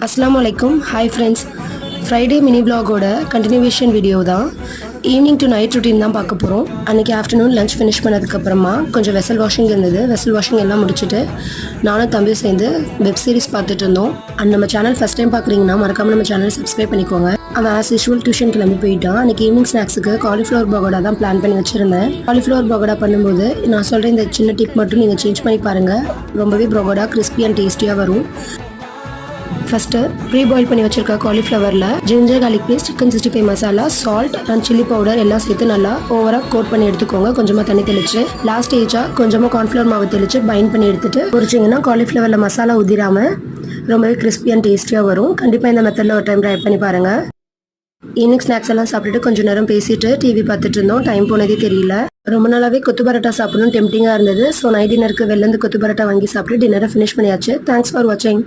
அஸ்ஸலாமு அலைக்கும். Hi friends, Friday mini வ்ளாகோட கண்டினியூவேஷன் வீடியோ தான். ஈவினிங் டு நைட் ரொட்டீன் தான் பார்க்க போகிறோம். அன்றைக்கி ஆஃப்டர்நூன் லஞ்ச் ஃபினிஷ் பண்ணதுக்கப்புறமா கொஞ்சம் வெசல் வாஷிங் இருந்தது. வெசல் வாஷிங் எல்லாம் முடிச்சுட்டு நானும் தம்பியும் சேர்ந்து வெப் சீரிஸ் பார்த்துட்டு இருந்தோம். அண்ட் நம்ம சேனல் ஃபஸ்ட் டைம் பார்க்குறீங்கன்னா மறக்காமல் நம்ம சேனல் சப்ஸ்கிரைப் பண்ணிக்கோங்க. அவன் ஆஸ் யூஷுவல் டியூஷன் கிளம்பி போயிட்டான். அன்றைக்கி ஈவினிங் ஸ்நாக்ஸுக்கு காலிஃப்ளவர் பகோடா தான் பிளான் பண்ணி வச்சுருந்தேன். காலிஃப்ளவர் பகோடா பண்ணும்போது நான் சொல்கிற இந்த சின்ன டிப் மட்டும் நீங்கள் சேஞ்ச் பண்ணி பாருங்கள். ரொம்பவே பகோடா கிறிஸ்பி அண்ட் டேஸ்டியாக வரும். ஃபஸ்ட்டு ப்ரீ பாயில் பண்ணி வச்சிருக்க காலிஃப்ளவரில் ginger garlic paste, chicken 65 masala, salt and chilli powder எல்லாம் சேர்த்து நல்லா ஓவராக கோட் பண்ணி எடுத்துக்கோங்க. கொஞ்சமாக தண்ணி தெளிச்சு லாஸ்ட் ஸ்டேஜாக கொஞ்சமாக கார்ன்ஃப்ளவர் மாவு தெளிச்சு பைண்ட் பண்ணி எடுத்துட்டு பொரிச்சிங்கன்னா காலிஃப்ளவரில் மசாலா ஊதிராமல் ரொம்பவே கிறிஸ்பி அண்ட் டேஸ்டியாக வரும். கண்டிப்பாக இந்த மெத்தடில் ஒரு டைம் ட்ரை பண்ணி பாருங்கள். ஈவினிங் ஸ்நாக்ஸ் எல்லாம் சாப்பிட்டுட்டு கொஞ்சம் நேரம் பேசிட்டு டிவி பார்த்துட்டு இருந்தோம். டைம் போனதே தெரியல. ரொம்ப நாளாகவே கொத்து பரோட்டா சாப்பிடணும்னு டெம்டிங்காக இருந்தது. ஸோ நைட் டின்னருக்கு வெளிலேருந்து கொத்து பரோட்டா வாங்கி சாப்பிட்டு டின்னரை ஃபினிஷ் பண்ணியாச்சு. தேங்க்ஸ் ஃபார் வாட்சிங்.